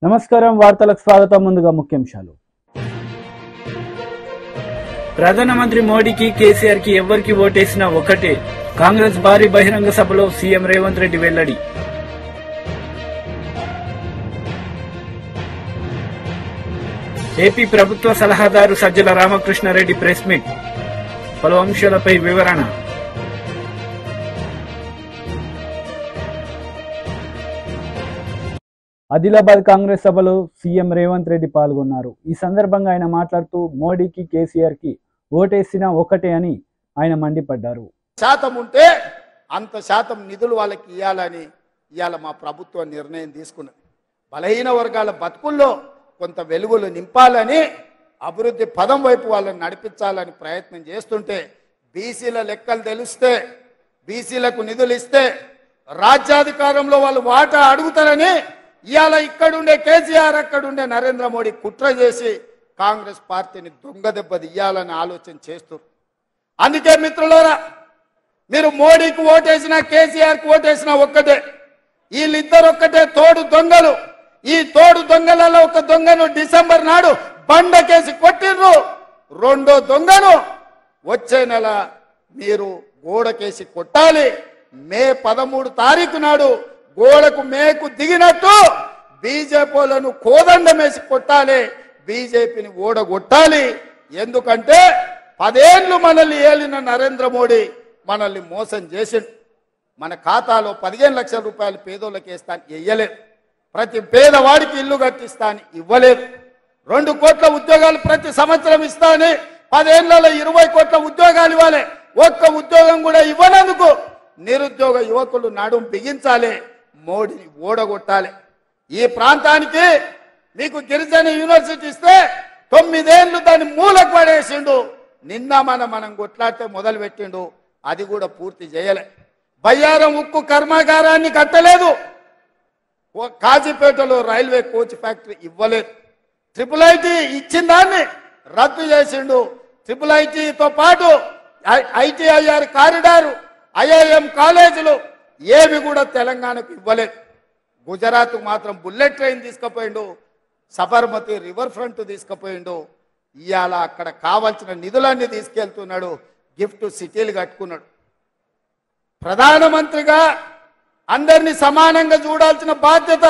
నమస్కారం వార్తలకు స్వాగతం ముందుగా ముఖ్యాంశాలు ప్రధానమంత్రి మోడీకి కేసీఆర్ కి ఎవరికి ఓటేసినా ఒకటే కాంగ్రెస్ భారీ బహిరంగ సభలో సీఎం రేవంత్ రెడ్డి వెల్లడి ఏపీ ప్రభుత్వ సలహాదారు సజ్జల రామకృష్ణారెడ్డి ప్రెస్ మీట్ పలు అంశాలపై వివరణ ఆదిలాబాద్ కాంగ్రెస్ సభలో సీఎం రేవంత్ రెడ్డి పాల్గొన్నారు. ఈ సందర్భంగా ఆయన మాట్లాడుతూ మోడీకి కేసీఆర్ కి ఓటేసినా ఒకటే అని ఆయన మండిపడ్డారు. శాతం ఉంటే అంత శాతం నిధులు వాళ్ళకి ఇవ్వాలని ఇవాళ మా ప్రభుత్వం నిర్ణయం తీసుకున్నది. బలహీన వర్గాల బతుకుల్లో కొంత వెలుగులు నింపాలని అభివృద్ధి పదం వైపు వాళ్ళని నడిపించాలని ప్రయత్నం చేస్తుంటే బీసీల లెక్కలు తెలిస్తే బీసీలకు నిధులు ఇస్తే రాజ్యాధికారంలో వాళ్ళు వాటా అడుగుతారని ఇవాళ ఇక్కడుండే కేసీఆర్ అక్కడుండే నరేంద్ర మోడీ కుట్ర చేసి కాంగ్రెస్ పార్టీని దొంగ దెబ్బ తీయాలని ఆలోచన చేస్తారు. అందుకే మిత్రులారా, మీరు మోడీకి ఓటేసినా కేసీఆర్కి ఓటేసినా ఒక్కటే. వీళ్ళిద్దరు ఒక్కటే తోడు దొంగలు. ఈ తోడు దొంగలలో ఒక దొంగను డిసెంబర్ నాడు బండకేసి కొట్టిర్రు. రెండో దొంగను వచ్చే నెల మీరు గోడకేసి కొట్టాలి. మే 13 తారీఖు నాడు గోడకు మేకు దిగినట్టు బీజేపీలను కోదండమేసి కొట్టాలి. బీజేపీని ఓడగొట్టాలి. ఎందుకంటే 10 ఏళ్ళు మనల్ని ఏలిన నరేంద్ర మోడీ మనల్ని మోసం చేసిండు. మన ఖాతాలో 15 లక్షల రూపాయలు పేదోళ్ళకి వేస్తాను ఇవ్వలేదు. ప్రతి పేదవాడికి ఇల్లు కట్టిస్తాను ఇవ్వలేదు. 2 కోట్ల ఉద్యోగాలు ప్రతి సంవత్సరం ఇస్తాను. 10 ఏళ్లలో 20 కోట్ల ఉద్యోగాలు ఇవ్వాలి. ఒక్క ఉద్యోగం కూడా ఇవ్వనందుకు నిరుద్యోగ యువకులు నడుం బిగించాలి. మోడీని ఓడగొట్టాలి. ఈ ప్రాంతానికి మీకు గిరిజన యూనివర్సిటీ ఇస్తే 9 ఏళ్ళు దాన్ని మూలకు పడేసిండు. నిన్న మనం కొట్లాడితే మొదలు పెట్టిండు. అది కూడా పూర్తి చేయలే. బయ్యారం ఉక్కు కర్మాగారాన్ని కట్టలేదు. కాజీపేటలో రైల్వే కోచ్ ఫ్యాక్టరీ ఇవ్వలేదు. IIIT ఇచ్చిన దాన్ని రద్దు చేసిండు. IIITతో పాటు ITIR కారిడారు, IIM కాలేజీలు ఏవి కూడా తెలంగాణకు ఇవ్వలేదు. గుజరాత్ మాత్రం బుల్లెట్ ట్రైన్ తీసుకుపోయిండు. సబర్మతి రివర్ ఫ్రంట్ తీసుకుపోయిండు. ఇవాళ అక్కడ కావాల్సిన నిధులన్నీ తీసుకెళ్తున్నాడు. గిఫ్ట్ సిటీలు కట్టుకున్నాడు. ప్రధానమంత్రిగా అందరినీ సమానంగా చూడాల్సిన బాధ్యత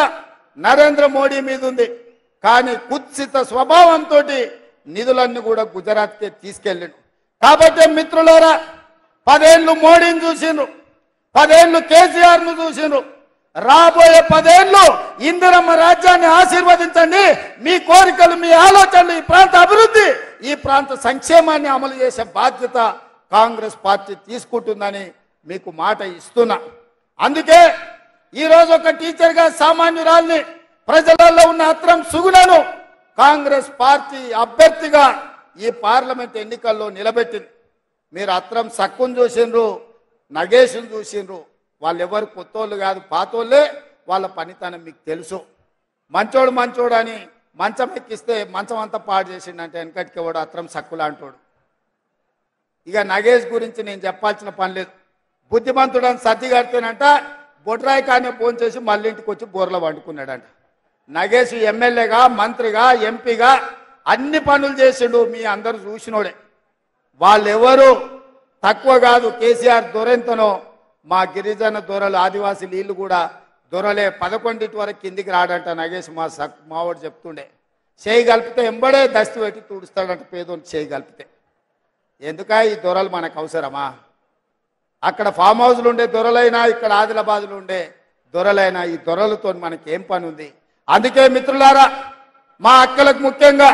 నరేంద్ర మోడీ మీద ఉంది. కానీ కుత్సిత స్వభావంతో నిధులన్నీ కూడా గుజరాత్కే తీసుకెళ్ళిండు. కాబట్టి మిత్రులారా, 10 ఏళ్ళు మోడీని చూసిండ్రు, 10 ఏళ్ళు కేసీఆర్ను చూసిండ్రు. రాబోయే 10 ఏళ్ళు ఇందిరమ్మ రాజ్యాన్ని ఆశీర్వదించండి. మీ కోరికలు, మీ ఆలోచనలు, ఈ ప్రాంత అభివృద్ధి, ఈ ప్రాంత సంక్షేమాన్ని అమలు చేసే బాధ్యత కాంగ్రెస్ పార్టీ తీసుకుంటుందని మీకు మాట ఇస్తున్నా. అందుకే ఈరోజు ఒక టీచర్గా సామాన్యురాల్ని, ప్రజలలో ఉన్న అత్రం సుగుణను కాంగ్రెస్ పార్టీ అభ్యర్థిగా ఈ పార్లమెంట్ ఎన్నికల్లో నిలబెట్టింది. మీరు అత్రం సక్కును చూసిండ్రు, నగేష్ను చూసిండ్రు. వాళ్ళు ఎవరు కొత్తోళ్ళు కాదు, పాతోళ్ళే. వాళ్ళ పనితనం మీకు తెలుసు. మంచోడు అని మంచం ఎక్కిస్తే మంచం అంతా పాడు చేసిండంటే వెనకటికి వాడు అత్రం సక్కులా అంటాడు. ఇక నగేష్ గురించి నేను చెప్పాల్సిన పని లేదు. బుద్ధిమంతుడు అని సర్ది కడితేనంట బొడ్రాయి కానీ ఫోన్ చేసి మళ్ళీ ఇంటికి వచ్చి బోర్లో వండుకున్నాడంట. నగేష్ ఎమ్మెల్యేగా, మంత్రిగా, ఎంపీగా అన్ని పనులు చేసిండు. మీ అందరూ చూసినోడే. వాళ్ళెవరు తక్కువ కాదు. కేసీఆర్ దొరెంతనో మా గిరిజన దొరలు, ఆదివాసీ నీళ్ళు కూడా దొరలే. 11 వరకు కిందికి రాడంట నగేష్. మావాడు చెప్తుండే. చేయి కలిపితే ఎంబడే దస్తు పెట్టి తుడుస్తాడంట పేదోని చేయి కలిపితే. ఎందుక ఈ దొరలు మనకు అవసరమా? అక్కడ ఫామ్ హౌస్లు ఉండే దొరలైనా, ఇక్కడ ఆదిలాబాద్లో ఉండే దొరలైనా, ఈ దొరలతో మనకేం పని ఉంది? అందుకే మిత్రులారా, మా అక్కలకు ముఖ్యంగా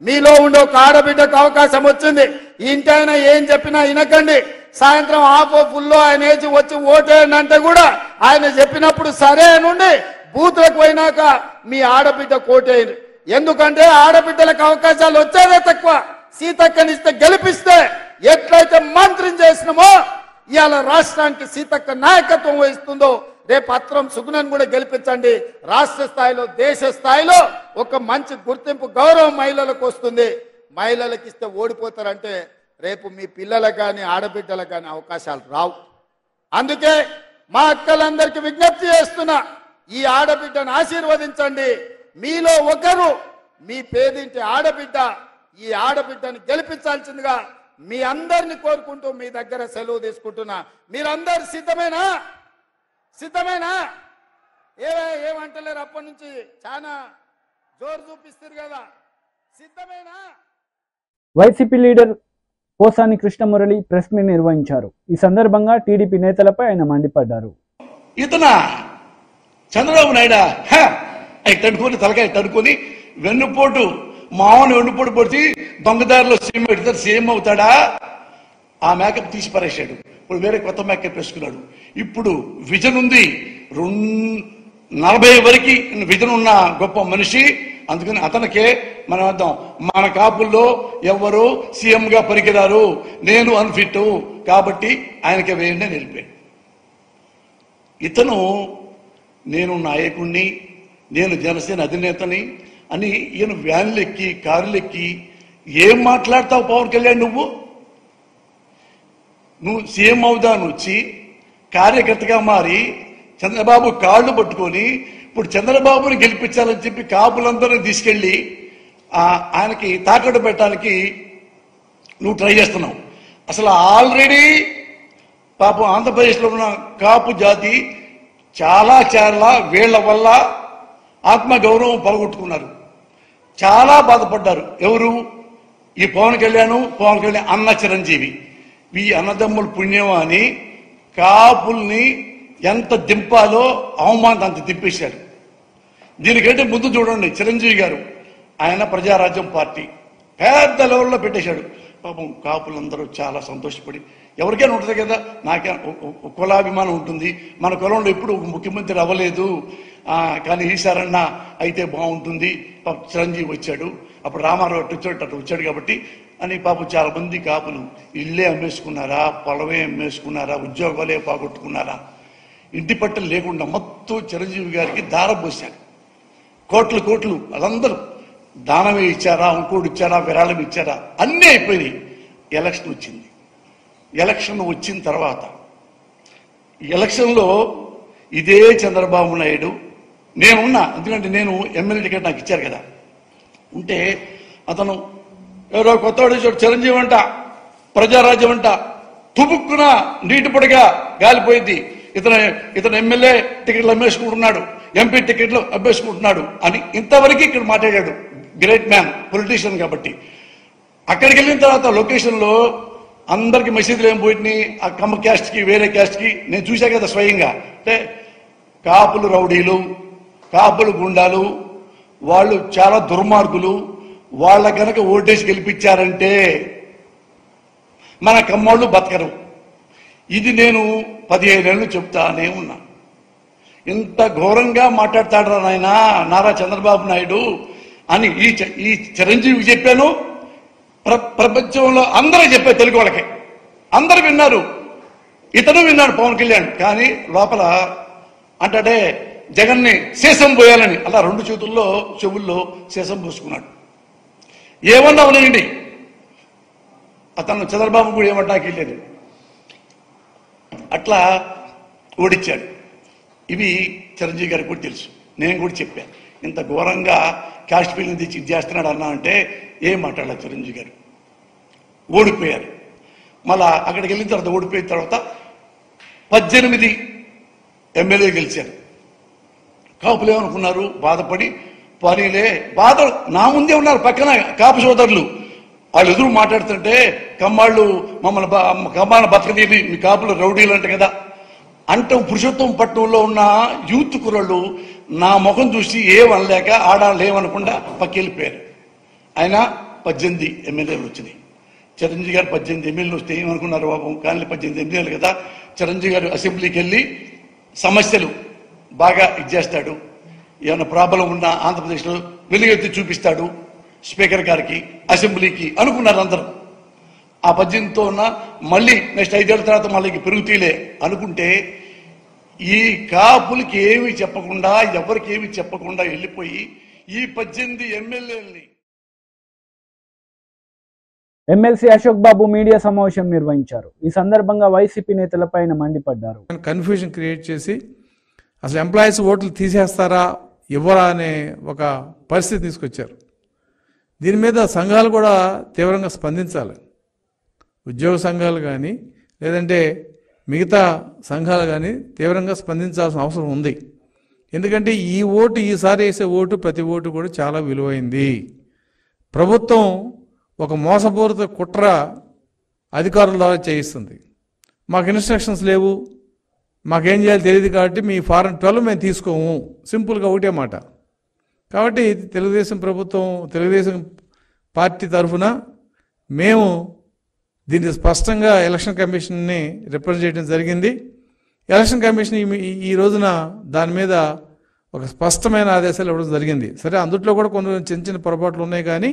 మీలో ఉండే ఒక ఆడబిడ్డకు అవకాశం వచ్చింది. ఇంటైనా ఏం చెప్పినా వినకండి. సాయంత్రం హాఫ్ ఫుల్లో ఆయన వేసి వచ్చి ఓటేయండి అంటే కూడా ఆయన చెప్పినప్పుడు సరే నుండి బూత్లకు పోయినాక మీ ఆడబిడ్డ కోటేయండి. ఎందుకంటే ఆడబిడ్డలకు అవకాశాలు వచ్చేదే తక్కువ. సీతక్కనిస్తే గెలిపిస్తే ఎట్లయితే మంత్రిని చేసినామో ఇవాళ రాష్ట్రానికి సీతక్క నాయకత్వం వహిస్తుందో రేపు అత్రం సుగుణను కూడా గెలిపించండి. రాష్ట్ర స్థాయిలో, దేశ స్థాయిలో ఒక మంచి గుర్తింపు, గౌరవం మహిళలకు వస్తుంది. మహిళలకు ఇస్తే ఓడిపోతారంటే రేపు మీ పిల్లలకు కానీ ఆడబిడ్డలకు కానీ అవకాశాలు రావు. అందుకే మా అక్కలందరికీ విజ్ఞప్తి చేస్తున్నా, ఈ ఆడబిడ్డను ఆశీర్వదించండి. మీలో ఒకరు మీ పేదింటి ఆడబిడ్డ. ఈ ఆడబిడ్డని గెలిపించాల్సిందిగా మీ అందరిని కోరుకుంటూ మీ దగ్గర సెలవు తీసుకుంటున్నా. మీరందరు సిద్ధమేనా? సిద్ధమేనా? ఏమంటలేరు? అప్పటి నుంచి చాలా జోరు చూపిస్తారు కదా. సిద్ధమేనా? YCP leader Posani Krishnamurali press meet నిర్వహించారు. ఈ సందర్భంగా టీడీపీ నేతలపై ఆయన మండిపడ్డారు. ఇతన చంద్రబాబు నాయుడు తడుకొని తలకాయ తడుకొని వెన్నుపోటు మామూలు వెన్నుపోటు పొడిచి దొంగదారిలో సీఎం పెడతారు. సీఎం అవుతాడా? ఆ మేకప్ తీసి పరేశాడు. ఇప్పుడు వేరే కొత్త మేకప్ వేసుకున్నాడు. ఇప్పుడు విజన్ ఉంది, 40 వరకు విజన్ ఉన్న గొప్ప మనిషి. అందుకని అతనికే మనం అర్థం, మన కాపుల్లో ఎవరు సీఎం గా పనికిరారు, నేను అన్ఫిట్ కాబట్టి ఆయనకే వేయండి అని వెళ్ళిపోయాడు. ఇతను నేను నాయకుణ్ణి, నేను జనసేన అధినేతని అని ఈయన వ్యాన్లెక్కి కారులెక్కి ఏం మాట్లాడతావు పవన్ కళ్యాణ్? నువ్వు సీఎం అవుదాను వచ్చి కార్యకర్తగా మారి చంద్రబాబు కాళ్ళు పట్టుకొని ఇప్పుడు చంద్రబాబుని గెలిపించాలని చెప్పి కాపులందరినీ తీసుకెళ్లి ఆయనకి తాకట్టు పెట్టడానికి నువ్వు ట్రై చేస్తున్నావు. అసలు ఆల్రెడీ పాపం ఆంధ్రప్రదేశ్లో ఉన్న కాపు జాతి చాలా వీళ్ల వల్ల ఆత్మగౌరవం పలగొట్టుకున్నారు, చాలా బాధపడ్డారు. ఎవరు? ఈ పవన్ కళ్యాణ్ అన్న చిరంజీవి. ఈ అన్నదమ్ముల పుణ్యం అని కాపుల్ని ఎంత దింపాలో అవమానం అంత దింపేశారు. దీనికంటే ముందు చూడండి, చిరంజీవి గారు ఆయన ప్రజారాజ్యం పార్టీ పెద్ద లెవెల్లో పెట్టేశాడు. పాపం కాపులందరూ చాలా సంతోషపడి, ఎవరికైనా ఉంటుంది కదా, నాకే కులాభిమానం ఉంటుంది, మన కులంలో ఎప్పుడు ముఖ్యమంత్రి అవ్వలేదు కానీ ఈసారన్నా అయితే బాగుంటుంది. చిరంజీవి వచ్చాడు, అప్పుడు రామారావు అటు వచ్చాడు కాబట్టి అని పాపం చాలా మంది కాపులు ఇల్లే అమ్మేసుకున్నారా, పొలమే అమ్మేసుకున్నారా, ఉద్యోగాలే పోగొట్టుకున్నారా, ఇంటి పట్టలు లేకుండా మొత్తం చిరంజీవి గారికి దారం పోశారు. కోట్లు వాళ్ళందరూ దానమే ఇచ్చారా, ఇంకోటి ఇచ్చారా, విరాళం ఇచ్చారా, అన్నీ అయిపోయినాయి. ఎలక్షన్ వచ్చింది. ఎలక్షన్ వచ్చిన తర్వాత ఎలక్షన్లో ఇదే చంద్రబాబు నాయుడు నేనున్నా, ఎందుకంటే నేను ఎమ్మెల్యే టికెట్ నాకు ఇచ్చారు కదా, ఉంటే అతను ఎవరో కొత్తవాడు చిరంజీవి అంట, ప్రజారాజ్యం అంట, తుపుక్కున నీటి పొడిగా గాలిపోయింది, ఇతను ఎమ్మెల్యే టికెట్లు అమ్మేసుకుంటున్నాడు, ఎంపీ టికెట్లు అమ్మేసుకుంటున్నాడు అని ఇంతవరకు ఇక్కడ మాట్లాడాడు. గ్రేట్ మ్యాన్, పొలిటీషియన్ కాబట్టి. అక్కడికి వెళ్ళిన తర్వాత లొకేషన్లో అందరికి మెసేజ్లు ఏం పోయినాయి, ఆ కమ్మ క్యాస్ట్కి వేరే క్యాస్ట్కి నేను చూసా కదా స్వయంగా. అంటే కాపులు రౌడీలు, కాపులు గుండాలు, వాళ్ళు చాలా దుర్మార్గులు, వాళ్ళ కనుక ఓటేసి గెలిపించారంటే మన కమ్మోళ్ళు బతకరు. ఇది నేను 15 ఏళ్ళు చెప్తానే ఉన్నా. ఇంత ఘోరంగా మాట్లాడతాడు నాయన నారా చంద్రబాబు నాయుడు అని ఈ చిరంజీవికి చెప్పాను, ప్రపంచంలో అందరూ చెప్పారు, తెలుగు వాళ్ళకి అందరూ విన్నారు, ఇతను విన్నాడు పవన్ కళ్యాణ్. కానీ లోపల అంటే జగన్ని శేషం పోయాలని అలా 2 చేతుల్లో చెవుల్లో శేషం పోసుకున్నాడు. ఏమన్నా ఉన్నాయండి, అతను చంద్రబాబు కూడా ఏమన్నాకి లేదు, అట్లా ఓడిచ్చాడు. ఇవి చిరంజీవి గారికి కూడా తెలుసు, నేను కూడా చెప్పాను. ఇంత ఘోరంగా క్యాస్ట్ ఫీలింగ్ తెచ్చి ఇది చేస్తున్నాడు అన్నా అంటే ఏం మాట్లాడలేదు. చిరంజీవి గారు ఓడిపోయారు. మళ్ళా అక్కడికి వెళ్ళిన తర్వాత ఓడిపోయిన తర్వాత 18 ఎమ్మెల్యే గెలిచారు. కాపులు ఏమనుకున్నారు, బాధపడి పోనీలే, బాధ నా ముందే ఉన్నారు పక్కన కాపు సోదరులు, వాళ్ళు ఎదురు మాట్లాడుతుంటే కమ్మాళ్ళు కమ్మాళ్ళ బతకదీని మీ కాపులు రౌడీలు అంట కదా అంటే పురుషోత్తం పట్టణంలో ఉన్న యూత్ కుర్రలు నా ముఖం చూసి ఏమనలేక ఆడాళ్ళు ఏమనకుండా పక్కెళ్ళిపోయారు. ఆయన 18 ఎమ్మెల్యేలు వచ్చినాయి. చిరంజీవి గారు 18 ఎమ్మెల్యేలు వస్తే ఏమనుకున్నారు బాబు, కానీ 18 ఎమ్మెల్యేలు కదా. చిరంజీవి గారు అసెంబ్లీకి వెళ్ళి సమస్యలు బాగా ఇచ్చేస్తాడు, ఏమైనా ప్రాబ్లం ఉన్నా ఆంధ్రప్రదేశ్లో వెలుగెత్తి చూపిస్తాడు స్పీకర్ గారికి, అసెంబ్లీకి అనుకున్నారు అందరూ. ఆ 18తో ఉన్న మళ్ళీ నెక్స్ట్ 5 ఏళ్ల తర్వాత మళ్ళీ పెరుగుతీలే అనుకుంటే ఈ కాపులకి ఏమి చెప్పకుండా, ఎవరికి ఏమి చెప్పకుండా వెళ్ళిపోయి ఈ 18 ఎమ్మెల్యేలని. ఎమ్మెల్సీ అశోక్ బాబు మీడియా సమావేశం నిర్వహించారు. ఈ సందర్భంగా వైసీపీ నేతలపై మండిపడ్డారు. కన్ఫ్యూజన్ క్రియేట్ చేసి అసలు ఎంప్లాయీస్ ఓట్లు తీసేస్తారా, ఇవ్వరా అనే ఒక పరిస్థితి తీసుకొచ్చారు. దీని మీద సంఘాలు కూడా తీవ్రంగా స్పందించాలి. ఉద్యోగ సంఘాలు కానీ లేదంటే మిగతా సంఘాలు కానీ తీవ్రంగా స్పందించాల్సిన అవసరం ఉంది. ఎందుకంటే ఈ ఓటు, ఈసారి వేసే ఓటు, ప్రతి ఓటు కూడా చాలా విలువైంది. ప్రభుత్వం ఒక మోసపూరిత కుట్ర అధికారుల ద్వారా చేయిస్తుంది. మాకు ఇన్స్ట్రక్షన్స్ లేవు, మాకేం చేయాలో తెలియదు కాబట్టి మీ ఫారం 12 మేము తీసుకోము, సింపుల్గా ఒకటే మాట. కాబట్టి తెలుగుదేశం ప్రభుత్వం, తెలుగుదేశం పార్టీ తరఫున మేము దీన్ని స్పష్టంగా ఎలక్షన్ కమిషన్ని రిప్రజెంట్ చేయడం జరిగింది. ఎలక్షన్ కమిషన్ ఈ రోజున దాని మీద ఒక స్పష్టమైన ఆదేశాలు ఇవ్వడం జరిగింది. సరే, అందుట్లో కూడా కొన్ని చిన్న చిన్న పొరపాట్లు ఉన్నాయి, కానీ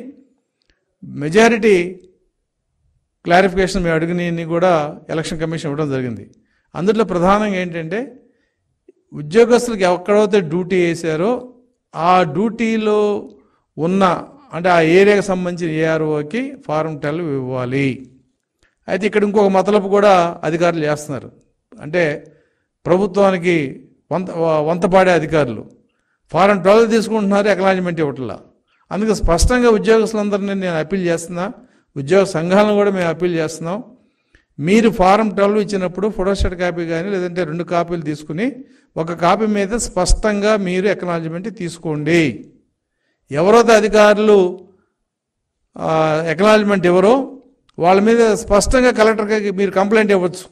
మెజారిటీ క్లారిఫికేషన్ మేము అడిగినవి కూడా ఎలక్షన్ కమిషన్ ఇవ్వడం జరిగింది. అందులో ప్రధానంగా ఏంటంటే, ఉద్యోగస్తులకు ఎక్కడైతే డ్యూటీ వేశారో ఆ డ్యూటీలో ఉన్న, అంటే ఆ ఏరియాకి సంబంధించిన ఏఆర్ఓకి ఫారం 12 ఇవ్వాలి. అయితే ఇక్కడ ఇంకొక మతలబు కూడా అధికారులు చేస్తున్నారు. అంటే ప్రభుత్వానికి వంతపాడే అధికారులు ఫారం 12 తీసుకుంటున్నారు, ఎక్నాలజ్మెంట్ ఇవ్వట్లా. అందుకే స్పష్టంగా ఉద్యోగస్తులందరినీ నేను అప్పీల్ చేస్తున్నా, ఉద్యోగ సంఘాలను కూడా మేము అప్పీల్ చేస్తున్నాం. మీరు ఫారం 12 ఇచ్చినప్పుడు ఫోటోస్టాట్ కాపీ కానీ లేదంటే 2 కాపీలు తీసుకుని ఒక కాపీ మీద స్పష్టంగా మీరు ఎక్నాలజ్మెంట్ తీసుకోండి. ఎవరైతే అధికారులు ఎక్నాలజ్మెంట్ ఎవరో వాళ్ళ మీద స్పష్టంగా కలెక్టర్కి మీరు కంప్లైంట్ ఇవ్వచ్చు,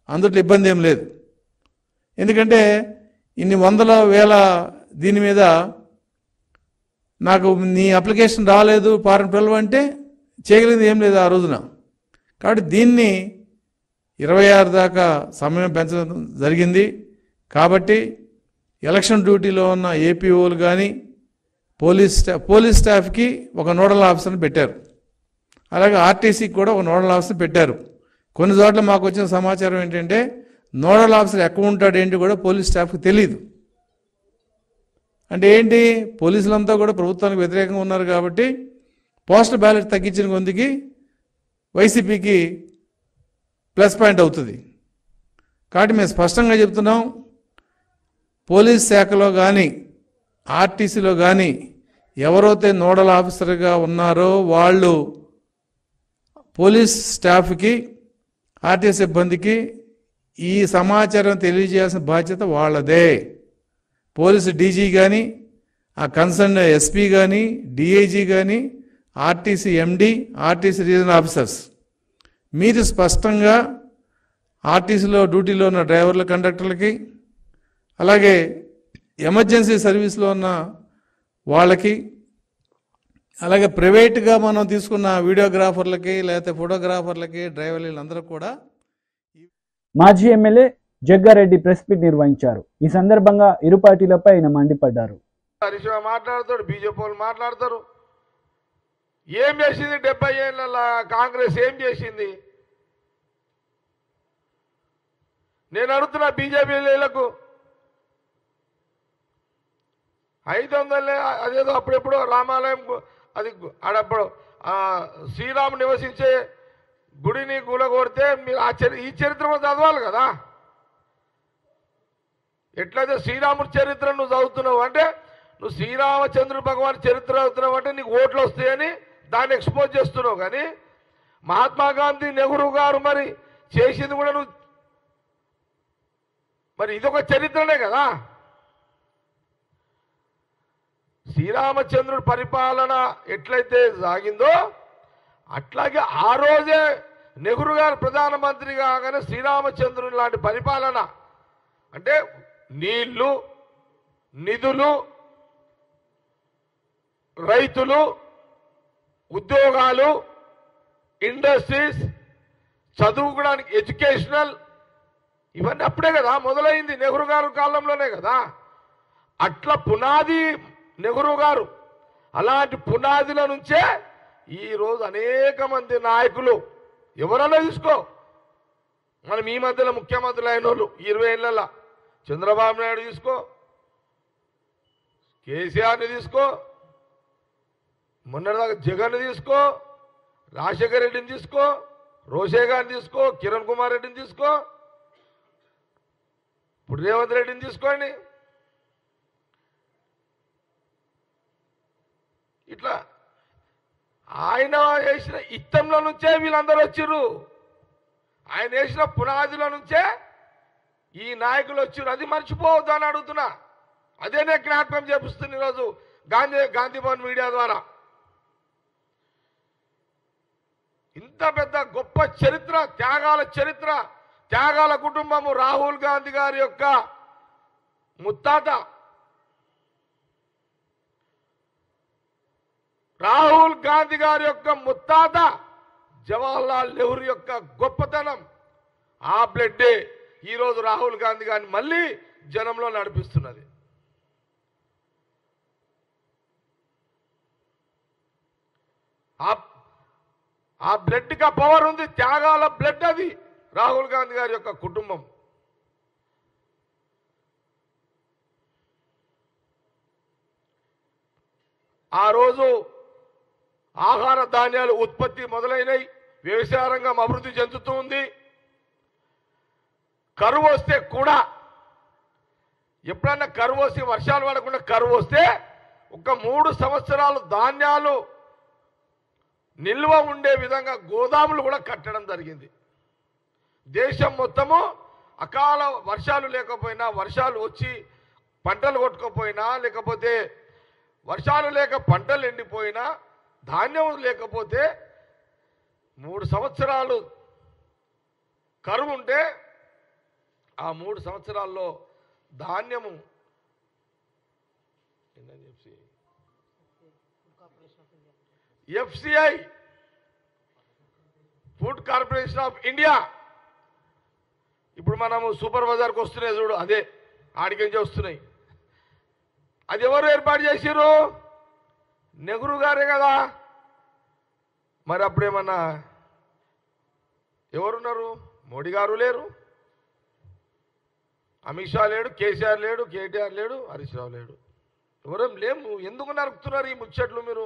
అందులో ఇబ్బంది ఏం లేదు. ఎందుకంటే ఇన్ని వందల వేల దీని మీద నాకు నీ అప్లికేషన్ రాలేదు ఫారం 12 అంటే చేయగలిగింది ఏం లేదు ఆ రోజున. కాబట్టి దీన్ని 26 దాకా సమయం పెంచడం జరిగింది. కాబట్టి ఎలక్షన్ డ్యూటీలో ఉన్న ఏపీఓలు కానీ పోలీస్ స్టాఫ్కి ఒక నోడల్ ఆఫీసర్ని పెట్టారు. అలాగే ఆర్టీసీకి కూడా ఒక నోడల్ ఆఫీసర్ పెట్టారు. కొన్ని చోట్ల మాకు వచ్చిన సమాచారం ఏంటంటే, నోడల్ ఆఫీసర్ ఎక్కడ ఉంటాడు ఏంటి కూడా పోలీస్ స్టాఫ్కి తెలియదు. అంటే ఏంటి, పోలీసులంతా కూడా ప్రభుత్వానికి వ్యతిరేకంగా ఉన్నారు కాబట్టి పోస్టల్ బ్యాలెట్ తగ్గించిన కొందికి వైసీపీకి ప్లస్ పాయింట్ అవుతుంది. కాబట్టి మేము స్పష్టంగా చెప్తున్నాం, పోలీస్ శాఖలో కానీ ఆర్టీసీలో కానీ ఎవరైతే నోడల్ ఆఫీసర్గా ఉన్నారో వాళ్ళు పోలీస్ స్టాఫ్కి, ఆర్టీసీ సిబ్బందికి ఈ సమాచారం తెలియజేయాల్సిన బాధ్యత వాళ్ళదే. పోలీసు డీజీ కానీ, ఆ కన్సర్న్ ఎస్పీ కానీ, డిఐజీ కానీ, ఆర్టీసీ ఎండి, ఆర్టీసీ రీజనల్ ఆఫీసర్స్ మీరు స్పష్టంగా ఆర్టీసీలో డ్యూటీలో ఉన్న డ్రైవర్ల, కండక్టర్లకి, అలాగే ఎమర్జెన్సీ సర్వీస్లో ఉన్న వాళ్ళకి, అలాగే ప్రైవేట్గా మనం తీసుకున్న వీడియోగ్రాఫర్లకి లేకపోతే ఫోటోగ్రాఫర్లకి, డ్రైవర్లు, వీళ్ళందరూ కూడా. మాజీ ఎమ్మెల్యే జగ్గారెడ్డి ప్రెస్ మీట్ నిర్వహించారు. ఈ సందర్భంగా ఇరు పార్టీలపై ఆయన మండిపడ్డారు. హరీష్ మాట్లాడతాడు, బీజేపీ వాళ్ళు మాట్లాడతారు. ఏం చేసింది 70 ఏళ్ళ కాంగ్రెస్? ఏం చేసింది? నేను అడుగుతున్నా బీజేపీలకు 500 అదేదో అప్పుడెప్పుడో రామాలయం, అది ఆడప్పుడు శ్రీరాముడు నివసించే గుడిని కూలగొడితే మీరు ఈ చరిత్ర కూడా చదవాలి కదా. ఎట్లయితే శ్రీరాముడి చరిత్ర నువ్వు చదువుతున్నావు అంటే, నువ్వు శ్రీరామచంద్రుడు భగవాన్ చరిత్ర చదువుతున్నావు అంటే నీకు ఓట్లు వస్తాయని దాన్ని ఎక్స్పోజ్ చేస్తున్నావు. కానీ మహాత్మా గాంధీ, నెహ్రూ గారు మరి చేసింది కూడా నువ్వు, మరి ఇదొక చరిత్రనే కదా. శ్రీరామచంద్రుడి పరిపాలన ఎట్లయితే సాగిందో అట్లాగే ఆ రోజే నెహ్రూ గారు ప్రధానమంత్రి కాగానే శ్రీరామచంద్రుని లాంటి పరిపాలన, అంటే నీళ్లు, నిధులు, రైతులు, ఉద్యోగాలు, ఇండస్ట్రీస్, చదువుకోవడానికి ఎడ్యుకేషనల్, ఇవన్నీ అప్పుడే కదా మొదలైంది, నెహ్రూ గారు కాలంలోనే కదా. అట్లా పునాది నెహ్రూ గారు, అలాంటి పునాదిల నుంచే ఈరోజు అనేక మంది నాయకులు, ఎవరన్నా తీసుకో, మనం ఈ మధ్యలో ముఖ్యమంత్రులు అయిన వాళ్ళు 20 ఏళ్ళ చంద్రబాబు నాయుడు తీసుకో, కేసీఆర్ని తీసుకో, మొన్నటిదాకా జగన్ తీసుకో, రాజశేఖర రెడ్డిని తీసుకో, రోషే గారిని తీసుకో, కిరణ్ కుమార్ రెడ్డిని తీసుకో, ఇప్పుడు రేవంత్ రెడ్డిని తీసుకోండి. ఇట్లా ఆయన వేసిన ఇత్తంలో నుంచే వీళ్ళందరూ వచ్చిర్రు. ఆయన వేసిన పునాదిలో నుంచే ఈ నాయకులు వచ్చిర్రు. అది మర్చిపోవద్దు అని అడుగుతున్నా. అదే నేను జ్ఞాపకం చేపిస్తున్నా ఈరోజు గాంధీ భవన్ మీడియా ద్వారా. ఇంత పెద్ద గొప్ప చరిత్ర, త్యాగాల కుటుంబము రాహుల్ గాంధీ గారి యొక్క ముత్తాత. రాహుల్ గాంధీ గారి యొక్క ముత్తాత జవహర్లాల్ నెహ్రూ యొక్క గొప్పతనం, ఆ బ్లడ్డే ఈరోజు రాహుల్ గాంధీ గారిని మళ్ళీ జనంలో నడిపిస్తున్నది. ఆ బ్లడ్కి పవర్ ఉంది, త్యాగాల బ్లడ్ అది రాహుల్ గాంధీ గారి యొక్క కుటుంబం. ఆ రోజు ఆహార ధాన్యాలు ఉత్పత్తి మొదలైనవి, వ్యవసాయ రంగం అభివృద్ధి చెందుతూ ఉంది. కరువు వస్తే కూడా, ఎప్పుడన్నా కరువు వస్తే, వర్షాలు పడకుండా కరువు వస్తే ఒక 3 సంవత్సరాలు ధాన్యాలు నిల్వ ఉండే విధంగా గోదాములు కూడా కట్టడం జరిగింది. దేశం మొత్తము అకాల వర్షాలు లేకపోయినా, వర్షాలు వచ్చి పంటలు కొట్టుకోపోయినా, లేకపోతే వర్షాలు లేక పంటలు ఎండిపోయినా, ధాన్యం లేకపోతే 3 సంవత్సరాలు కరువు ఉంటే ఆ 3 సంవత్సరాల్లో ధాన్యము FCI food corporation of India, ఇప్పుడు మనము సూపర్ బజార్కి వస్తున్నాయి చూడు, అదే ఆడికించి వస్తున్నాయి. అది ఎవరు ఏర్పాటు చేసిరు? నెహ్రూ గారే కదా. మరి అప్పుడేమన్నా ఎవరున్నారు? మోడీ గారు లేరు, అమిత్ షా లేడు, కేసీఆర్ లేడు, కేటీఆర్ లేడు, హరీష్ రావు లేడు, ఎవరేం లేము. ఎందుకు నరుకుతున్నారు ఈ ముచ్చట్లు? మీరు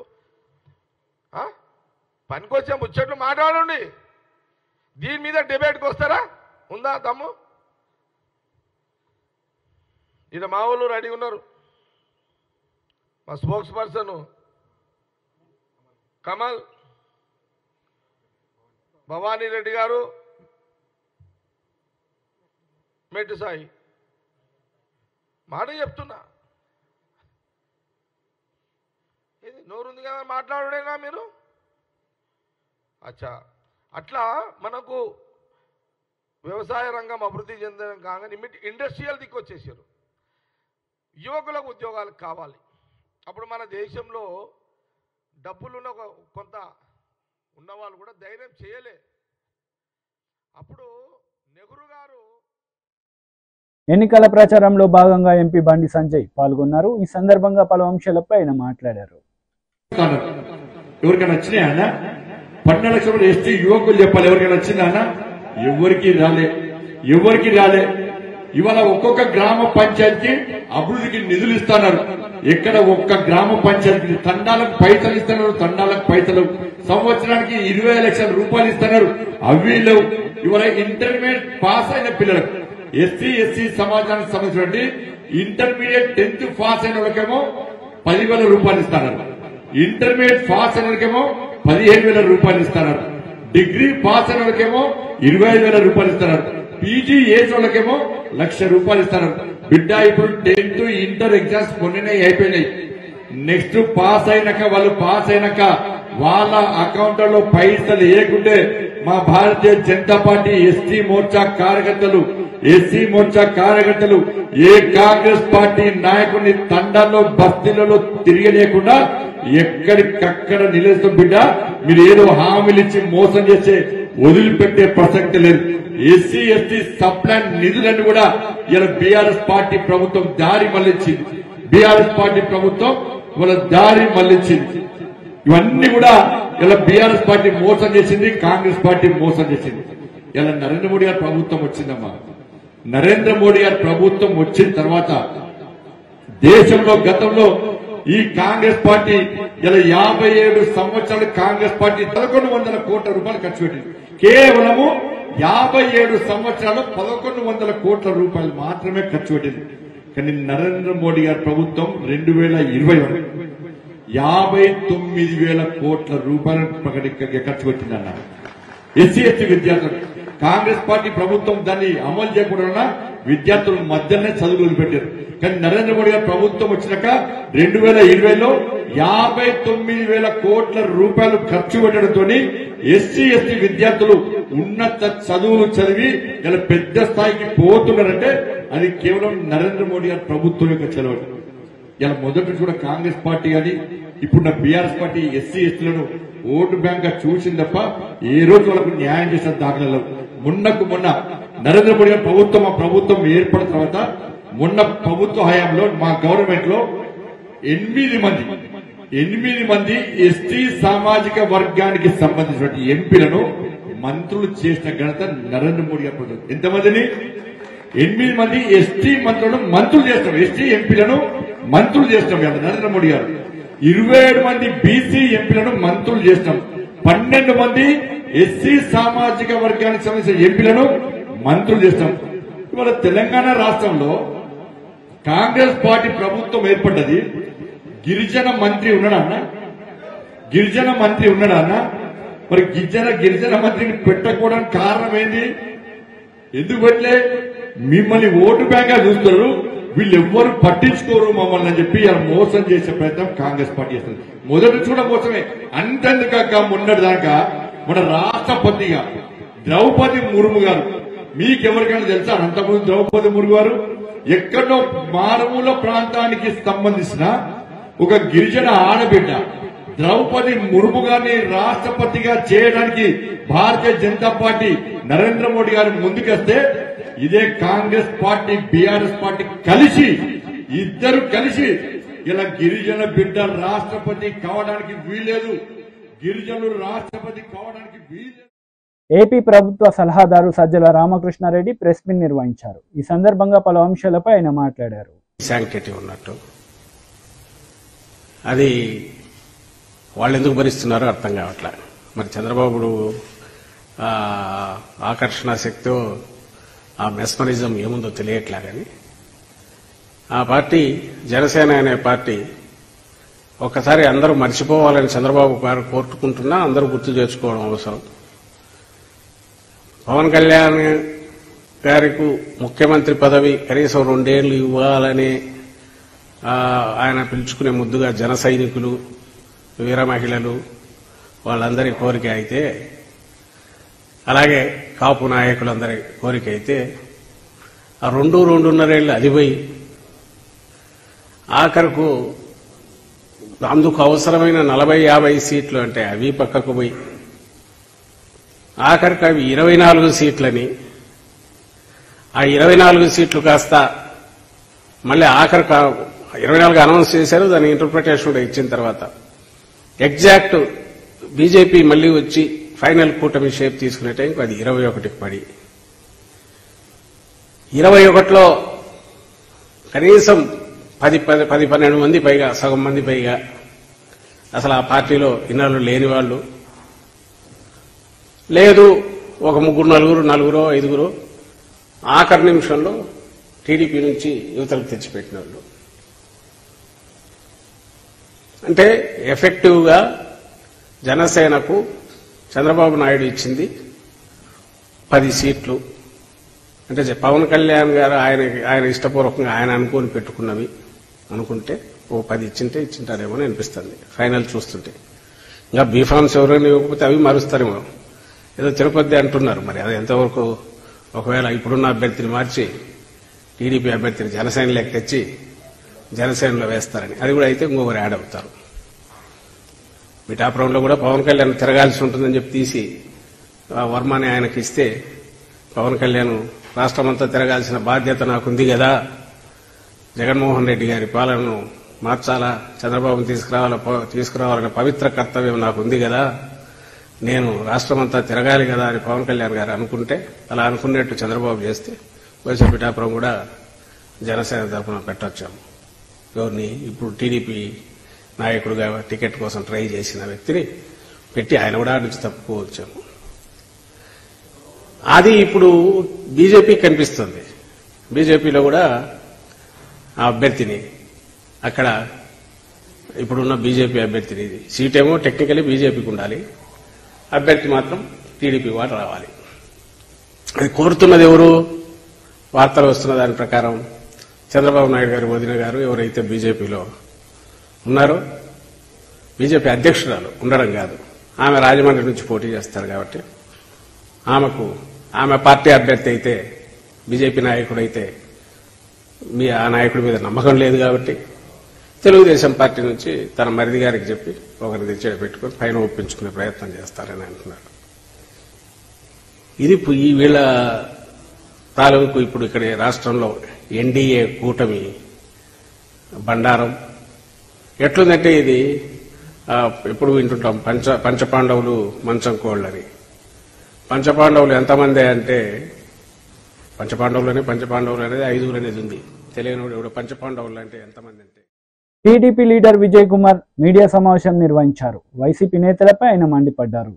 పనికొచ్చే ముచ్చట్లు మాట్లాడండి. దీని మీద డిబేట్కి వస్తారా? ఉందా తమ్ము? ఇక్కడ మా వాళ్ళు రెడీ ఉన్నారు. మా స్పోక్స్ పర్సన్ కమల్, భవానీ రెడ్డి గారు, మెట్టు సాయి. మాట చెప్తున్నా, ఇది నోరుంది కదా మాట్లాడుడేనా మీరు? అచ్చా, అట్లా మనకు వ్యవసాయ రంగం అభివృద్ధి చెందడం కాగానే ఇండస్ట్రియల్ దిక్కు వచ్చేసారు. యువకులకు ఉద్యోగాలు కావాలి. అప్పుడు మన దేశంలో డబ్బులున్న కొంత ఉన్నవాళ్ళు కూడా ధైర్యం చేయలే. అప్పుడు నెహ్రూ గారు ఎన్నికల ప్రచారంలో భాగంగా ఎంపీ బండి సంజయ్ పాల్గొన్నారు. ఈ సందర్భంగా పలు అంశాలపై ఆయన మాట్లాడారు. ఎవరికైనా వచ్చినాయా అన్న? 12 లక్షలు ఎస్టీ యువకులు చెప్పాలి. ఎవరికైనా వచ్చిందా అన్న? ఎవరికి రాలే. ఇవాళ ఒక్కొక్క గ్రామ పంచాయతీ అభివృద్ధికి నిధులు ఇస్తున్నారు. ఎక్కడ ఒక్క గ్రామ పంచాయతీ తండాలకు పైసలు ఇస్తున్నారు. తండాలకు పైసలు సంవత్సరానికి 20 లక్షల రూపాయలు ఇస్తున్నారు. అవి లేవు. ఇవాళ ఇంటర్మీడియట్ పాస్ అయిన పిల్లలకు, ఎస్సీ సమాజానికి సంబంధించిన ఇంటర్మీడియట్ 10th పాస్ అయిన వాళ్ళకేమో 10,000 రూపాయలు ఇస్తున్నారు. ఇంటర్మీడియట్ పాస్ అయిన వాళ్ళకేమో 15,000 రూపాయలు ఇస్తున్నారు. డిగ్రీ పాస్ అయిన వాళ్ళకేమో 25,000 రూపాయలు ఇస్తున్నారు. పీజీ ఏజ్ వాళ్ళకేమో 1,00,000 రూపాయలు ఇస్తున్నారు. బిడ్డ ఇప్పుడు 10th ఇంటర్ ఎగ్జామ్స్ మొన్ననే అయిపోయినాయి. నెక్స్ట్ పాస్ అయినాక వాళ్ళ అకౌంట్లలో పైసలు వేయకుంటే మా భారతీయ జనతా పార్టీ ఎస్సీ మోర్చా కార్యకర్తలు ఏ కాంగ్రెస్ పార్టీ నాయకుడిని తండాల్లో బస్తీలలో తిరగలేకుండా ఎక్కడికక్కడ నిలుస్తాం. బిడ్డ, మీరు ఏదో హామీలు ఇచ్చి మోసం చేసే వదిలిపెట్టే ప్రసక్తి లేదు. ఎస్సీ ఎస్టీ సప్లాన్ నిధులను కూడా ఇలా బీఆర్ఎస్ పార్టీ ప్రభుత్వం దారి మళ్లించింది. ఇవన్నీ కూడా ఇలా బీఆర్ఎస్ పార్టీ మోసం చేసింది, కాంగ్రెస్ పార్టీ మోసం చేసింది. ఇలా నరేంద్ర మోడీ గారి ప్రభుత్వం వచ్చిందమ్మా. నరేంద్ర మోడీ గారి ప్రభుత్వం వచ్చిన తర్వాత దేశంలో గతంలో ఈ కాంగ్రెస్ పార్టీ ఇలా 57 సంవత్సరాలు కాంగ్రెస్ పార్టీ 1,100 కోట్ల రూపాయలు ఖర్చు పెట్టింది. కేవలము 57 సంవత్సరాలు 1,100 కోట్ల రూపాయలు మాత్రమే ఖర్చు పెట్టింది. కానీ నరేంద్ర మోడీ గారి ప్రభుత్వం 2020 59,000 కోట్ల రూపాయలను ఖర్చు పెట్టిందన్నారు. ఎస్సీ ఎస్టీ విద్యార్థులు కాంగ్రెస్ పార్టీ ప్రభుత్వం దాన్ని అమలు చేయకుండా విద్యార్థుల మధ్యనే చదువులు పెట్టారు. కానీ నరేంద్ర మోడీ గారి ప్రభుత్వం వచ్చినాక 2020లో 59,000 కోట్ల రూపాయలు ఖర్చు పెట్టడంతో ఎస్సీ ఎస్టీ విద్యార్థులు ఉన్నత చదువులు చదివి ఇలా పెద్ద స్థాయికి పోతున్నారంటే అది కేవలం నరేంద్ర మోడీ గారి ప్రభుత్వం యొక్క చలవ. ఇలా మొదటి కూడా కాంగ్రెస్ పార్టీ కానీ ఇప్పుడున్న బీఆర్ఎస్ పార్టీ ఎస్సీ ఎస్టీలను ఓటు బ్యాంక్ గా చూసింది తప్ప ఏ రోజు వాళ్ళకు న్యాయం చేసిన దాఖలలో. మొన్న నరేంద్ర మోడీ గారి ప్రభుత్వం ఏర్పడిన తర్వాత మొన్న ప్రభుత్వ హయాంలో మా గవర్నమెంట్ లో 8 మంది ఎస్టీ సామాజిక వర్గానికి సంబంధించిన ఎంపీలను మంత్రులు చేసిన ఘనత నరేంద్ర మోడీ గారి ప్రభుత్వం. ఎంతమందిని? 8 మంది ఎస్టీ మంత్రులను మంత్రులు చేస్తాం, ఎస్టీ ఎంపీలను మంత్రులు చేస్తాం నరేంద్ర మోడీ గారు. 27 మంది బీసీ ఎంపీలను మంత్రులు చేస్తాం. 12 మంది ఎస్సీ సామాజిక వర్గానికి సంబంధించిన ఎంపీలను మంత్రులు చేస్తాం. ఇవాళ తెలంగాణ రాష్ట్రంలో కాంగ్రెస్ పార్టీ ప్రభుత్వం ఏర్పడ్డది. గిరిజన మంత్రి ఉన్నాడన్నా? మరి గిరిజన మంత్రిని పెట్టకపోవడానికి కారణం ఏంటి? ఎందుకు పెట్టలే? మిమ్మల్ని ఓటు బ్యాంక్ గా చూస్తారు, వీళ్ళెవ్వరు పట్టించుకోరు మమ్మల్ని అని చెప్పి ఇలా మోసం చేసే ప్రయత్నం కాంగ్రెస్ పార్టీ చేస్తుంది. మొదటి చూడ మోసమే. అంతెందుక మొన్నటి దాకా మన రాష్ట్రపతిగా ద్రౌపది ముర్ము గారు, మీకెవరికైనా తెలుసా? అంతకుముందు ద్రౌపది ముర్ము గారు ఎక్కడో మారుమూల ప్రాంతానికి సంబంధించిన ఒక గిరిజన ఆడబిడ్డ ద్రౌపది ముర్ము గారిని రాష్ట్రపతిగా చేయడానికి భారతీయ జనతా పార్టీ నరేంద్ర మోడీ గారు ముందుకొస్తే ఇదే కాంగ్రెస్ పార్టీ బీఆర్ఎస్ పార్టీ ఇద్దరు కలిసి ఇలా గిరిజన బిడ్డ రాష్ట్రపతి కావడానికి వీల్లేదు, గిరిజనులు రాష్ట్రపతి కావడానికి వీల్లేదు. ఏపీ ప్రభుత్వ సలహాదారు సజ్జల రామకృష్ణారెడ్డి ప్రెస్ మీట్ నిర్వహించారు. ఈ సందర్భంగా పలు అంశాలపై ఆయన మాట్లాడారు. శాంక్టిటీ ఉన్నట్టు అది వాళ్ళు ఎందుకు భరిస్తున్నారో అర్థం కావట్లే. మరి చంద్రబాబు ఆకర్షణ శక్తి, ఆ మెస్మరిజం ఏముందో తెలియట్లే. కానీ ఆ పార్టీ జనసేన అనే పార్టీ ఒక్కసారి అందరూ మర్చిపోవాలని చంద్రబాబు గారు కోరుకుంటున్నా అందరూ గుర్తు చేసుకోవడం అవసరం. పవన్ కళ్యాణ్ గారికి ముఖ్యమంత్రి పదవి కనీసం 2 ఏళ్లు ఇవ్వాలని ఆయన పిలుచుకునే ముద్దుగా జన సైనికులు, వీర మహిళలు వాళ్ళందరి కోరిక అయితే, అలాగే కాపు నాయకులందరి కోరిక అయితే, ఆ 2-2.5 ఏళ్ళు అదిపోయి ఆఖరుకు అందుకు అవసరమైన 40-50 సీట్లు అంటే అవి పక్కకు పోయి ఆఖరికి అవి 24 సీట్లని, ఆ 24 సీట్లు కాస్త మళ్ళీ ఆఖరి 24 అనౌన్స్ చేశారు. దాని ఇంటర్ప్రిటేషన్ కూడా ఇచ్చిన తర్వాత ఎగ్జాక్ట్ బీజేపీ మళ్లీ వచ్చి ఫైనల్ కూటమి షేప్ తీసుకునే టైంకి అది 21కి పడి 21లో కనీసం 10-12 మంది పైగా, సగం మంది పైగా అసలు ఆ పార్టీలో ఇన్నాళ్ళు లేని వాళ్ళు లేదు. ఒక 3-4, 5 ఆఖరి నిమిషంలో టీడీపీ నుంచి యువతలకు తెచ్చిపెట్టిన వాళ్ళు. అంటే ఎఫెక్టివ్ గా జనసేనకు చంద్రబాబు నాయుడు ఇచ్చింది 10 సీట్లు. అంటే పవన్ కళ్యాణ్ గారు ఆయన ఇష్టపూర్వకంగా ఆయన అనుకుని పెట్టుకున్నవి అనుకుంటే 10 ఇచ్చింటారేమో అని అనిపిస్తుంది ఫైనల్ చూస్తుంటే. ఇంకా బీఫామ్స్ ఎవరైనా ఇవ్వకపోతే అవి మారుస్తారేమో. ఏదో తిరుపతి అంటున్నారు, మరి అది ఎంతవరకు ఒకవేళ ఇప్పుడున్న అభ్యర్థిని మార్చి టీడీపీ అభ్యర్థిని జనసేనలోకి తెచ్చి జనసేనలో వేస్తారని, అది కూడా అయితే ఇంకొకరు యాడ్ అవుతారు. పిఠాపురంలో కూడా పవన్ కళ్యాణ్ తిరగాల్సి ఉంటుందని చెప్పి తీసి వర్మని ఆయనకి ఇస్తే పవన్ కళ్యాణ్ రాష్ట్రమంతా తిరగాల్సిన బాధ్యత నాకుంది కదా, జగన్మోహన్ రెడ్డి గారి పాలనను మార్చాలా, చంద్రబాబును తీసుకురావాలనే పవిత్ర కర్తవ్యం నాకుంది కదా, నేను రాష్ట్రమంతా తిరగాలి కదా అని పవన్ కళ్యాణ్ గారు అనుకుంటే, అలా అనుకున్నట్టు చంద్రబాబు చేస్తే బహుశా పిఠాపురం కూడా జనసేన తరఫున పెట్టొచ్చాము. ఎవరిని ఇప్పుడు టీడీపీ నాయకుడుగా టికెట్ కోసం ట్రై చేసిన వ్యక్తిని పెట్టి ఆయన కూడా నుంచి తప్పుకోవచ్చాము. అది ఇప్పుడు బీజేపీ కనిపిస్తుంది. బీజేపీలో కూడా ఆ అభ్యర్థిని అక్కడ ఇప్పుడున్న బీజేపీ అభ్యర్థిని. ఇది సీటేమో టెక్నికలీ బీజేపీకి ఉండాలి, అభ్యర్థి మాత్రం టీడీపీ వారు రావాలి. అది కోరుతున్నది ఎవరు? వార్తలు వస్తున్న దాని ప్రకారం చంద్రబాబు నాయుడు గారు వదిన గారు ఎవరైతే బీజేపీలో ఉన్నారో, బీజేపీ అధ్యక్షురాలు ఉండడం కాదు, ఆమె రాజమండ్రి నుంచి పోటీ చేస్తారు కాబట్టి ఆమె పార్టీ అభ్యర్థి అయితే, బీజేపీ నాయకుడు అయితే ఆ నాయకుడి మీద నమ్మకం లేదు కాబట్టి తెలుగుదేశం పార్టీ నుంచి తన మరిది గారికి చెప్పి ఒకరిని తెచ్చి పెట్టుకుని పైన ఒప్పించుకునే ప్రయత్నం చేస్తారని అంటున్నారు. ఇది ఈ వీళ్ళ తాలూకు ఇప్పుడు ఇక్కడ రాష్ట్రంలో ఎన్డీఏ కూటమి బండారం ఎట్లుందంటే, ఇది ఎప్పుడు వింటుంటాం పంచపాండవులు మంచం కోళ్ళని. పంచపాండవులు ఎంతమంది అంటే, పంచపాండవులు అనేది 5 అనేది ఉంది. తెలియని ఇప్పుడు పంచపాండవులు అంటే ఎంతమంది అంటే. TDP leader Vijay Kumar media సమావేశం నిర్వహించారు. వైసీపీ నేతలపై ఆయన మండిపడ్డారు.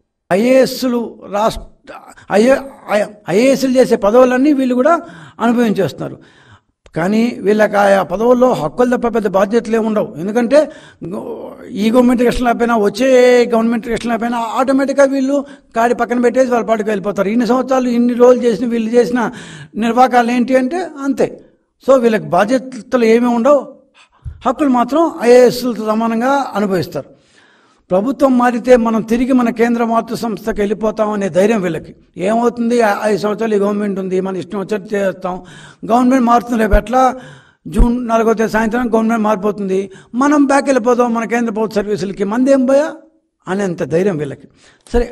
ఐఏఎస్లు చేసే పదవులన్నీ వీళ్ళు కూడా అనుభవించేస్తున్నారు. కానీ వీళ్ళకి ఆ పదవుల్లో హక్కులు తప్ప పెద్ద బాధ్యతలు ఏమి ఉండవు. ఎందుకంటే ఈ గవర్నమెంట్ ఎలక్షన్ అయిపోయినా, వచ్చే గవర్నమెంట్ ఎలక్షన్ అయిపోయినా ఆటోమేటిక్గా వీళ్ళు కాడి పక్కన పెట్టేసి వాళ్ళ పాటికి వెళ్ళిపోతారు. ఇన్ని సంవత్సరాలు ఇన్ని రోజులు చేసిన వీళ్ళు చేసిన నిర్వాకాలు ఏంటి అంటే అంతే. సో వీళ్ళకి బాధ్యతలు ఏమీ ఉండవు, హక్కులు మాత్రం ఐఏఎస్లతో సమానంగా అనుభవిస్తారు. ప్రభుత్వం మారితే మనం తిరిగి మన కేంద్ర మాతృ సంస్థకి వెళ్ళిపోతామనే ధైర్యం వీళ్ళకి. ఏమవుతుంది, 5 సంవత్సరాలు ఈ గవర్నమెంట్ ఉంది, మన ఇష్టం వచ్చేది చేస్తాం. గవర్నమెంట్ మారుతుంది, రేపు ఎట్లా జూన్ 4వ తేదీ సాయంత్రం గవర్నమెంట్ మారిపోతుంది, మనం బ్యాక్ వెళ్ళిపోతాం మన కేంద్ర ప్రభుత్వ సర్వీసులకి, మందేం పోయా అనేంత ధైర్యం వీళ్ళకి. సరే,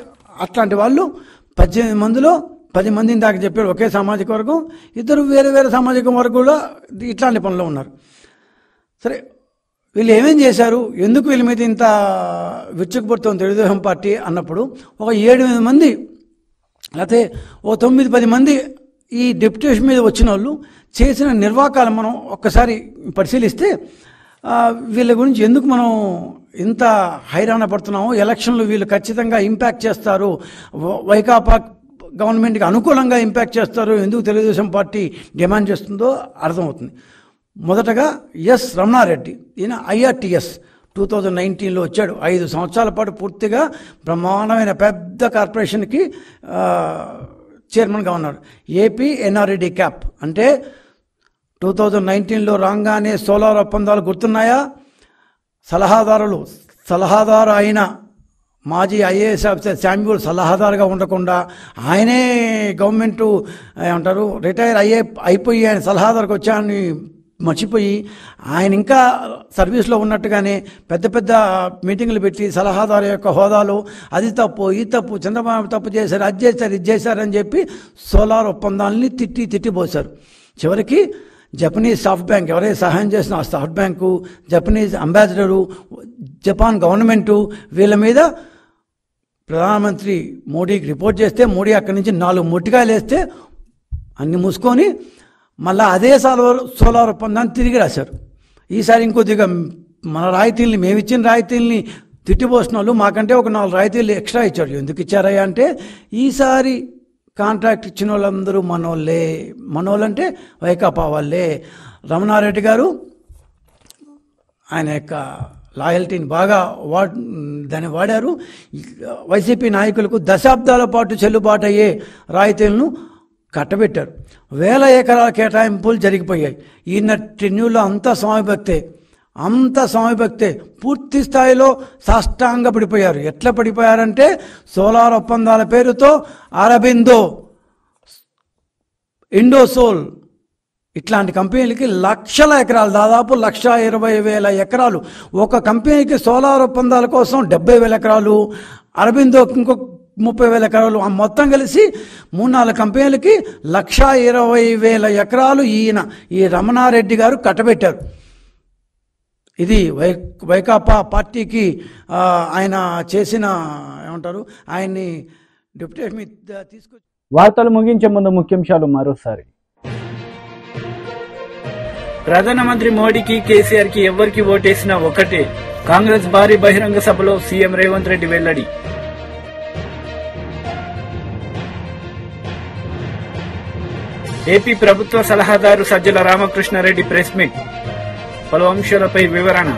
అట్లాంటి వాళ్ళు 18 మందిలో 10 మందిని దాకా చెప్పారు ఒకే సామాజిక వర్గం, 2 వేరే వేరే సామాజిక వర్గంలో ఇట్లాంటి పనులు ఉన్నారు. సరే, వీళ్ళు ఏమేం చేశారు, ఎందుకు వీళ్ళ మీద ఇంత విచ్చుకుపడుతుంది తెలుగుదేశం పార్టీ అన్నప్పుడు, ఒక 7-8 మంది లేకపోతే ఓ 9-10 మంది ఈ డెప్యుటేషన్ మీద వచ్చిన వాళ్ళు చేసిన నిర్వాకాలు మనం ఒక్కసారి పరిశీలిస్తే వీళ్ళ గురించి ఎందుకు మనం ఇంత హైరాణ పడుతున్నాము, ఎలక్షన్లు వీళ్ళు ఖచ్చితంగా ఇంపాక్ట్ చేస్తారు, వైకాపా గవర్నమెంట్కి అనుకూలంగా ఇంపాక్ట్ చేస్తారు, ఎందుకు తెలుగుదేశం పార్టీ డిమాండ్ చేస్తుందో అర్థమవుతుంది. మొదటగా ఎస్ రమణారెడ్డి, ఈయన ఐఆర్టీఎస్ 2019లో వచ్చాడు. 5 సంవత్సరాల పాటు పూర్తిగా బ్రహ్మాండమైన పెద్ద కార్పొరేషన్కి చైర్మన్గా ఉన్నాడు. ఏపీ ఎన్ఆర్ఈడి క్యాప్ అంటే 2019లో రాగానే సోలార్ ఒప్పందాలు గుర్తున్నాయా? సలహాదారు అయిన మాజీ ఐఏఎస్ ఆఫీసర్ శామ్యూల్ సలహాదారుగా ఉండకుండా ఆయనే గవర్నమెంట్ ఏమంటారు రిటైర్ అయిపోయి ఆయన సలహాదారుకు వచ్చాయని మర్చిపోయి ఆయన ఇంకా సర్వీస్లో ఉన్నట్టుగానే పెద్ద పెద్ద మీటింగులు పెట్టి సలహాదారు యొక్క హోదాలో అది తప్పు ఈ తప్పు, చంద్రబాబు తప్పు చేశారు, అది చేశారు ఇది చేశారని చెప్పి సోలార్ ఒప్పందాలని తిట్టిపోశారు. చివరికి జపనీస్ సాఫ్ట్ బ్యాంక్ ఎవరైతే సహాయం చేసిన ఆ soft bank, Japanese ambassador, Japan government వీళ్ళ మీద ప్రధానమంత్రి మోడీకి రిపోర్ట్ చేస్తే మోడీ అక్కడి నుంచి 4 మొట్టికాయలు వేస్తే అన్ని మూసుకొని మళ్ళీ అదే సోలార్ ఒప్పందాన్ని తిరిగి రాశారు. ఈసారి ఇంకొద్దిగా మన రాయితీల్ని, మేమిచ్చిన రాయితీల్ని తిట్టిపోసిన వాళ్ళు మాకంటే ఒక 4 రాయితీలు ఎక్స్ట్రా ఇచ్చారు. ఎందుకు ఇచ్చారయ్యా అంటే ఈసారి కాంట్రాక్ట్ ఇచ్చిన వాళ్ళందరూ మనోళ్ళంటే వైకాపా వాళ్ళే. రమణారెడ్డి గారు ఆయన యొక్క లాయల్టీని బాగా దాన్ని వాడారు. వైసీపీ నాయకులకు దశాబ్దాల పాటు చెల్లుబాటు అయ్యే రాయితీలను కట్టబెట్టారు. 1000 ఎకరాల కేటాయింపులు జరిగిపోయాయి. ఈయన టెన్యూర్లో అంతా స్వామి భక్తే పూర్తి స్థాయిలో సాష్టాంగ పడిపోయారు. ఎట్లా పడిపోయారంటే సోలార్ ఒప్పందాల పేరుతో అరబిందో, ఇండోసోల్ ఇట్లాంటి కంపెనీలకి లక్షల ఎకరాలు, దాదాపు 1,20,000 ఎకరాలు, ఒక కంపెనీకి సోలార్ ఒప్పందాల కోసం 70,000 ఎకరాలు, అరబిందోకి ఇంకొక 30,000 ఎకరాలు, మొత్తం కలిసి 3-4 కంపెనీలకి 1,20,000 ఎకరాలు ఈ రమణారెడ్డి గారు కట్టబెట్టారు. ఇది వైకాపా పార్టీకి ఆయన చేసిన ఏమంటారు ఆయన్ని డిప్యూటేషన్ మీద తీసుకొచ్చి. వార్తలు ముగించే ముందు ముఖ్యాంశాలు మరోసారి. ప్రధానమంత్రి మోడీకి కేసీఆర్ కి ఎవరికి ఓటేసినా ఒకటే. కాంగ్రెస్ భారీ బహిరంగ సభలో సీఎం రేవంత్ రెడ్డి వెల్లడి. ఏపీ ప్రభుత్వ సలహాదారు సజ్జల రామకృష్ణారెడ్డి ప్రెస్ మీట్, పలు అంశాలపై వివరణ.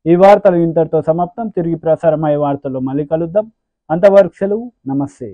ఈ వార్తలు ఇంతటితో సమాప్తం. తిరిగి ప్రసారమయ్యే వార్తల్లో మళ్ళీ కలుద్దాం. అంతవరకు సెలవు. నమస్తే.